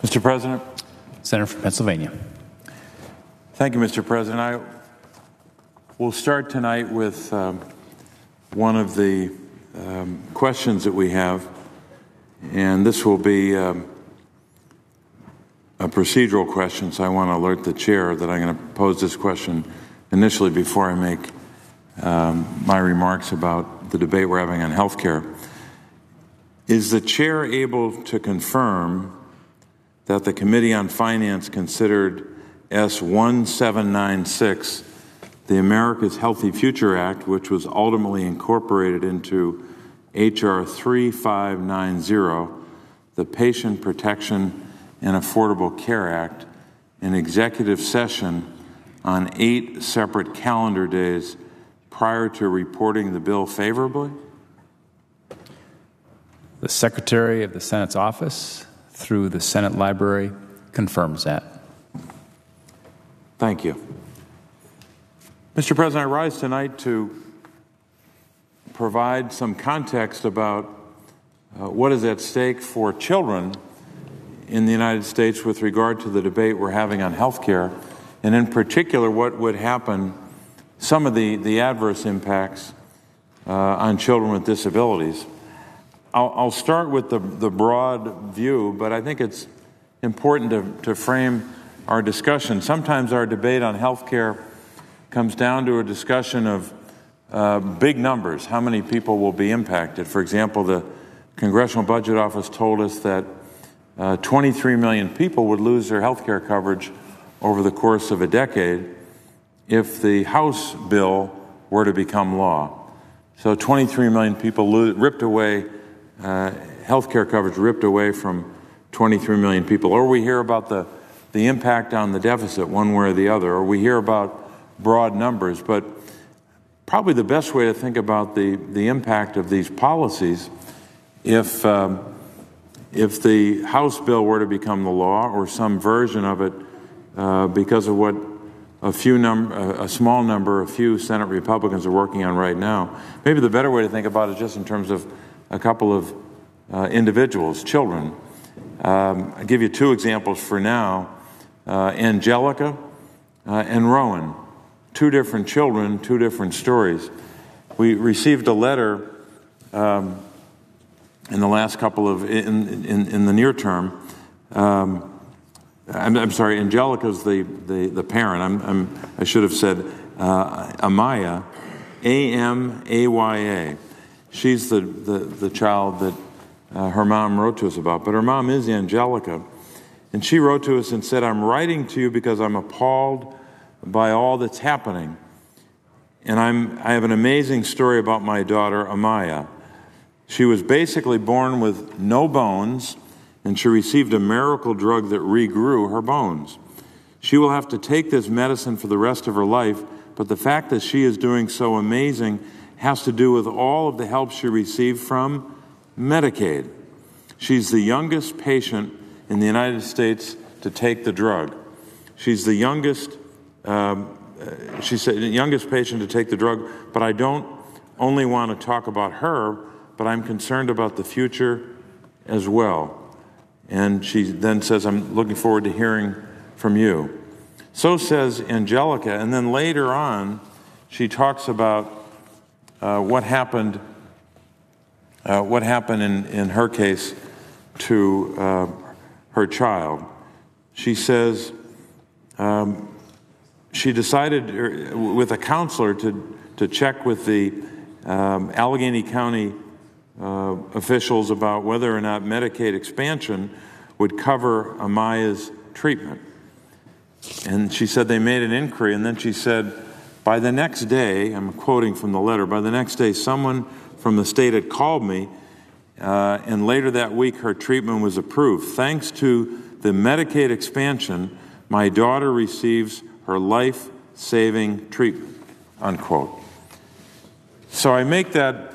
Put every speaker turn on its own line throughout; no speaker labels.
Mr. President.
Senator from Pennsylvania.
Thank you, Mr. President. I will start tonight with one of the questions that we have, and this will be a procedural question, so I want to alert the chair that I'm going to pose this question initially before I make my remarks about the debate we're having on health care. Is the chair able to confirm that the Committee on Finance considered S1796, the America's Healthy Future Act, which was ultimately incorporated into H.R. 3590, the Patient Protection and Affordable Care Act, in executive session on 8 separate calendar days prior to reporting the bill favorably?
The Secretary of the Senate's office, through the Senate Library, confirms that.
Thank you. Mr. President, I rise tonight to provide some context about what is at stake for children in the United States with regard to the debate we're having on health care, and in particular what would happen, some of the adverse impacts on children with disabilities. I'll start with the broad view, but I think it's important to frame our discussion. Sometimes our debate on health care comes down to a discussion of big numbers, how many people will be impacted. For example, the Congressional Budget Office told us that 23 million people would lose their health care coverage over the course of a decade if the House bill were to become law. So 23 million people ripped away, health care coverage ripped away from 23 million people. Or we hear about the impact on the deficit one way or the other, or we hear about broad numbers. But probably the best way to think about the impact of these policies, if the House bill were to become the law, or some version of it, because of what a few Senate Republicans are working on right now, maybe the better way to think about it is just in terms of a couple of individuals, children. I'll give you 2 examples for now. Angelica and Rowan, 2 different children, 2 different stories. We received a letter in the last couple of, in the near term. I'm sorry, Angelica's the parent. I should have said Amaya, A-M-A-Y-A. She's the child that her mom wrote to us about, but her mom is Angelica. And she wrote to us and said, "I'm writing to you because I'm appalled by all that's happening. And I have an amazing story about my daughter, Amaya. She was basically born with no bones, and she received a miracle drug that regrew her bones. She will have to take this medicine for the rest of her life, but the fact that she is doing so amazing has to do with all of the help she received from Medicaid. She's the youngest patient in the United States to take the drug. She's the youngest, she said, the youngest patient to take the drug, but I don't only want to talk about her, but I'm concerned about the future as well." And she then says, "I'm looking forward to hearing from you." So says Angelica, and then later on, she talks about what happened in her case to her child. She says she decided with a counselor to check with the Allegheny County officials about whether or not Medicaid expansion would cover Amaya's treatment. And she said they made an inquiry, and then she said, by the next day, I'm quoting from the letter, by the next day someone from the state had called me, and later that week her treatment was approved. Thanks to the Medicaid expansion, my daughter receives her life-saving treatment, unquote. So I make that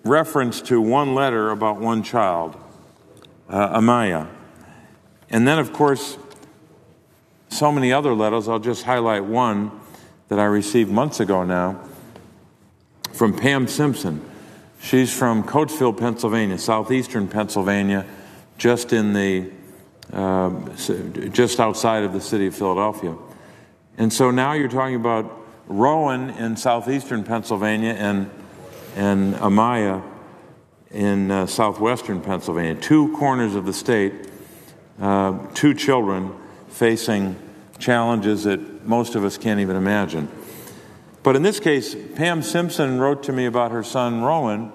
reference to one letter about one child, Amaya. And then, of course, so many other letters. I'll just highlight one that I received months ago now from Pam Simpson. She's from Coatesville, Pennsylvania, southeastern Pennsylvania, just just outside of the city of Philadelphia. And so now you're talking about Rowan in southeastern Pennsylvania and Amaya in southwestern Pennsylvania, two corners of the state, two children facing challenges that most of us can't even imagine. But in this case, Pam Simpson wrote to me about her son Rowan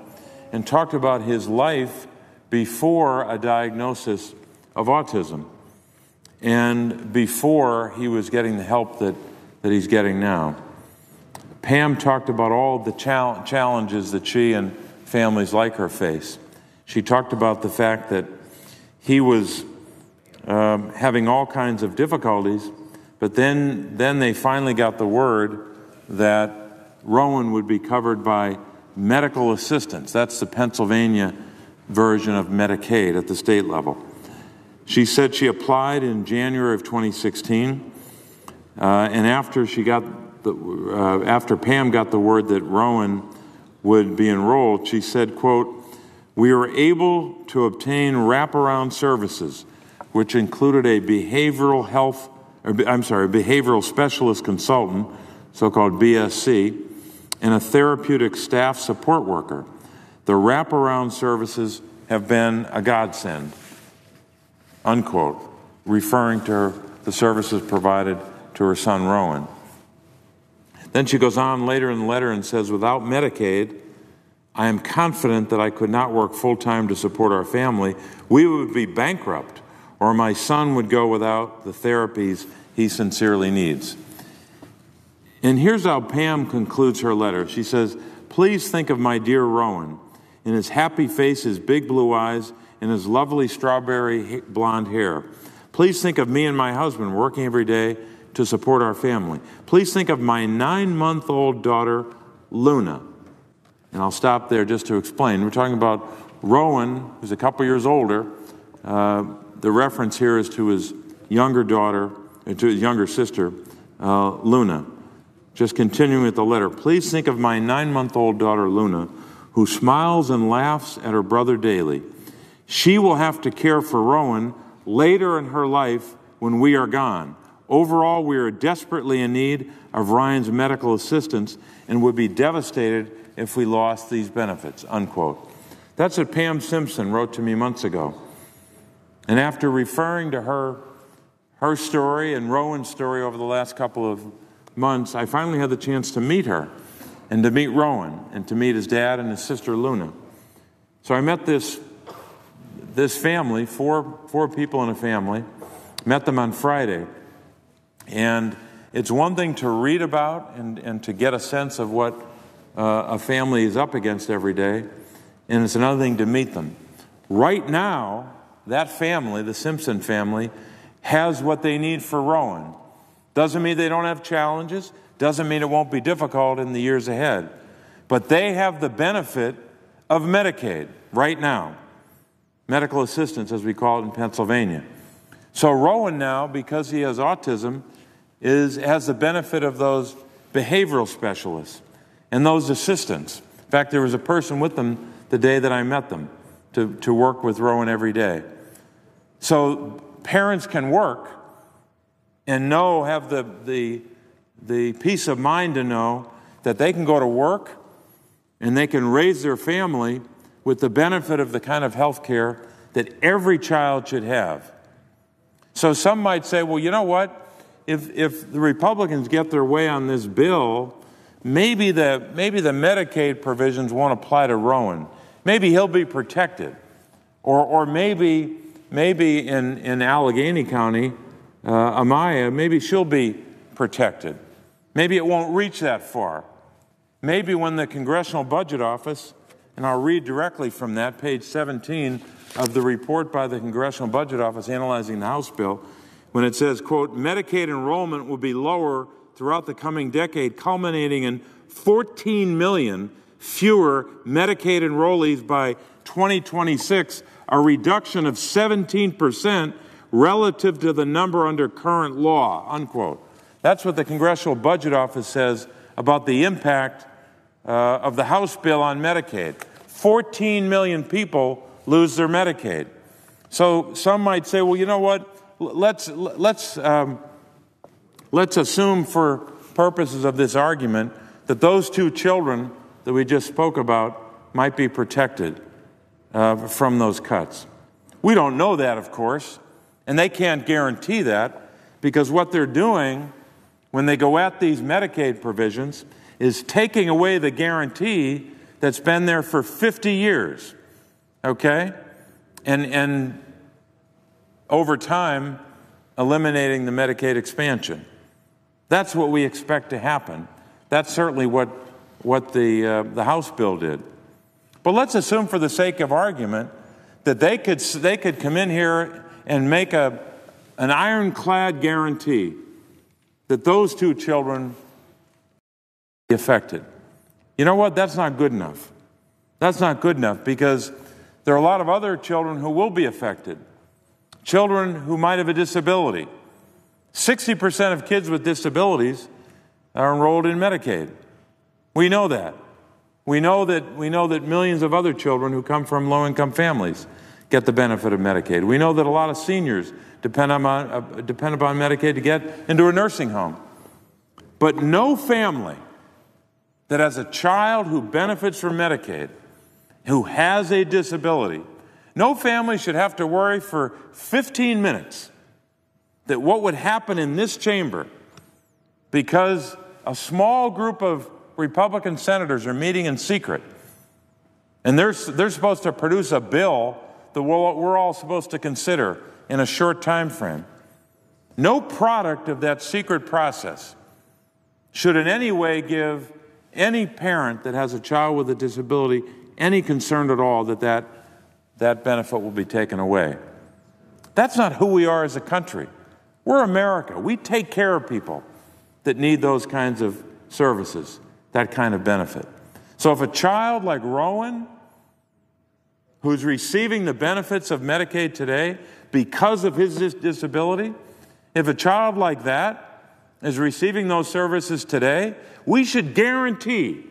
and talked about his life before a diagnosis of autism and before he was getting the help that he's getting now. Pam talked about all the challenges that she and families like her face. She talked about the fact that he was having all kinds of difficulties, but then they finally got the word that Rowan would be covered by medical assistance. That's the Pennsylvania version of Medicaid at the state level. She said she applied in January of 2016, and after Pam got the word that Rowan would be enrolled, she said, quote, "We were able to obtain wraparound services, which included a behavioral specialist consultant, so-called BSC, and a therapeutic staff support worker. The wraparound services have been a godsend," unquote, referring to the services provided to her son Rowan. Then she goes on later in the letter and says, "Without Medicaid, I am confident that I could not work full-time to support our family. We would be bankrupt, or my son would go without the therapies he sincerely needs." And here's how Pam concludes her letter. She says, "Please think of my dear Rowan, in his happy face, his big blue eyes, and his lovely strawberry blonde hair. Please think of me and my husband working every day to support our family. Please think of my 9-month-old daughter, Luna." And I'll stop there just to explain. We're talking about Rowan, who's a couple years older. The reference here is to his younger daughter, to his younger sister, Luna. Just continuing with the letter. "Please think of my 9-month-old daughter, Luna, who smiles and laughs at her brother daily. She will have to care for Rowan later in her life when we are gone. Overall, we are desperately in need of Ryan's medical assistance and would be devastated if we lost these benefits," unquote. That's what Pam Simpson wrote to me months ago. And after referring to her story and Rowan's story over the last couple of months, I finally had the chance to meet her and to meet Rowan and to meet his dad and his sister Luna. So I met this family, four people in a family, met them on Friday. And it's one thing to read about and to get a sense of what a family is up against every day, and it's another thing to meet them. Right now, that family, the Simpson family, has what they need for Rowan. Doesn't mean they don't have challenges, doesn't mean it won't be difficult in the years ahead, but they have the benefit of Medicaid right now, medical assistance as we call it in Pennsylvania. So Rowan now, because he has autism, has the benefit of those behavioral specialists and those assistants. In fact, there was a person with them the day that I met them to work with Rowan every day. So parents can work and have the peace of mind to know that they can go to work and they can raise their family with the benefit of the kind of health care that every child should have. So some might say, well, you know what? If the Republicans get their way on this bill, maybe the Medicaid provisions won't apply to Rowan. Maybe he'll be protected. Or maybe in Allegheny County, Amaya, maybe she'll be protected. Maybe it won't reach that far. Maybe when the Congressional Budget Office, and I'll read directly from that, page 17 of the report by the Congressional Budget Office analyzing the House bill, when it says, quote, "Medicaid enrollment will be lower throughout the coming decade, culminating in 14 million fewer Medicaid enrollees by 2026, a reduction of 17% relative to the number under current law," unquote. That's what the Congressional Budget Office says about the impact of the House bill on Medicaid. 14 million people lose their Medicaid. So some might say, well, you know what? Let's assume for purposes of this argument that those two children that we just spoke about might be protected from those cuts. We don't know that, of course, and they can't guarantee that, because what they're doing when they go at these Medicaid provisions is taking away the guarantee that's been there for 50 years, okay? And over time, eliminating the Medicaid expansion. That's what we expect to happen. That's certainly what the House bill did. But let's assume, for the sake of argument, that they could come in here and make an ironclad guarantee that those two children be affected. You know what? That's not good enough. That's not good enough, because there are a lot of other children who will be affected. Children who might have a disability. 60% of kids with disabilities are enrolled in Medicaid. We know that. We know that millions of other children who come from low-income families get the benefit of Medicaid. We know that a lot of seniors depend upon Medicaid to get into a nursing home. But no family that has a child who benefits from Medicaid, who has a disability, no family should have to worry for 15 minutes that what would happen in this chamber, because a small group of Republican senators are meeting in secret, and they're supposed to produce a bill that we're all supposed to consider in a short time frame. No product of that secret process should in any way give any parent that has a child with a disability any concern at all that benefit will be taken away. That's not who we are as a country. We're America. We take care of people that need those kinds of services, that kind of benefit. So if a child like Rowan, who's receiving the benefits of Medicaid today because of his disability, if a child like that is receiving those services today, we should guarantee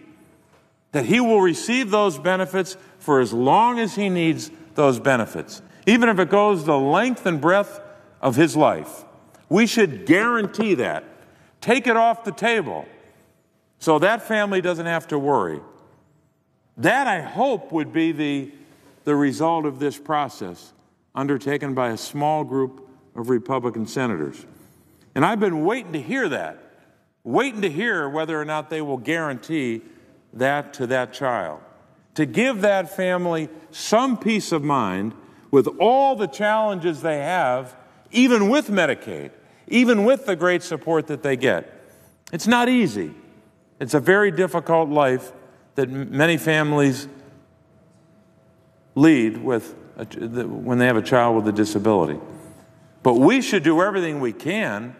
that he will receive those benefits for as long as he needs those benefits, even if it goes the length and breadth of his life. We should guarantee that. Take it off the table so that family doesn't have to worry. That, I hope, would be the result of this process undertaken by a small group of Republican senators. And I've been waiting to hear that, waiting to hear whether or not they will guarantee that to that child, to give that family some peace of mind with all the challenges they have, even with Medicaid, even with the great support that they get. It's not easy. It's a very difficult life that many families lead with when they have a child with a disability. But we should do everything we can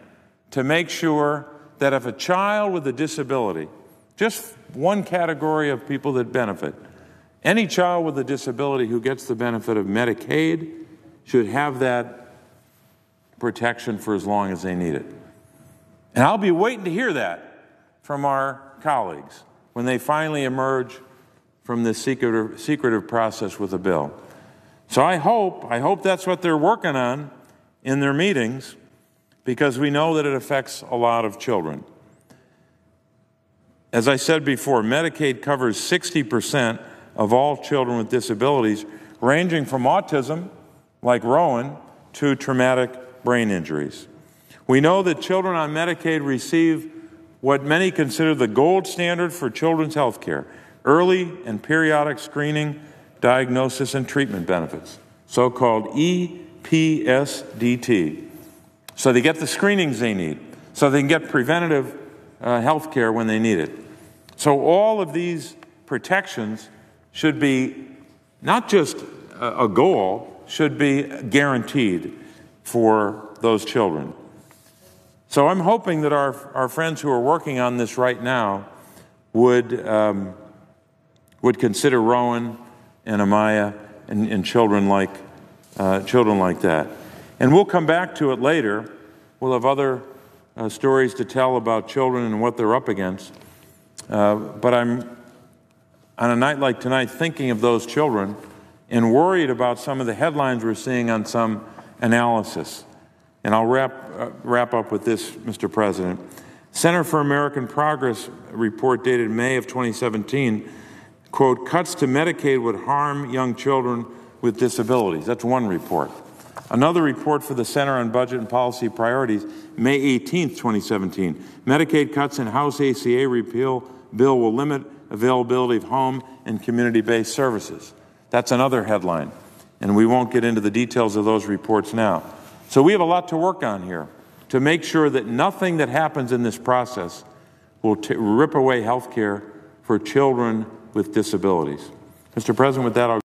to make sure that if a child with a disability, just one category of people that benefit, any child with a disability who gets the benefit of Medicaid should have that protection for as long as they need it. And I'll be waiting to hear that from our colleagues when they finally emerge from this secretive process with a bill. So I hope that's what they're working on in their meetings, because we know that it affects a lot of children. As I said before, Medicaid covers 60% of all children with disabilities, ranging from autism, like Rowan, to traumatic brain injuries. We know that children on Medicaid receive what many consider the gold standard for children's health care: early and periodic screening, diagnosis, and treatment benefits, so-called EPSDT. So they get the screenings they need, so they can get preventative health care when they need it. So all of these protections should be not just a goal, should be guaranteed for those children. So I'm hoping that our friends who are working on this right now would consider Rowan and Amaya and children like that. And we'll come back to it later. We'll have other stories to tell about children and what they're up against. But I'm, on a night like tonight, thinking of those children and worried about some of the headlines we're seeing on some analysis. And I'll wrap up with this, Mr. President. Center for American Progress report dated May of 2017, quote, cuts to Medicaid would harm young children with disabilities. That's one report. Another report for the Center on Budget and Policy Priorities, May 18, 2017. Medicaid cuts in House ACA repeal bill will limit availability of home and community-based services. That's another headline, and we won't get into the details of those reports now. So we have a lot to work on here to make sure that nothing that happens in this process will rip away health care for children with disabilities. Mr. President, with that, I'll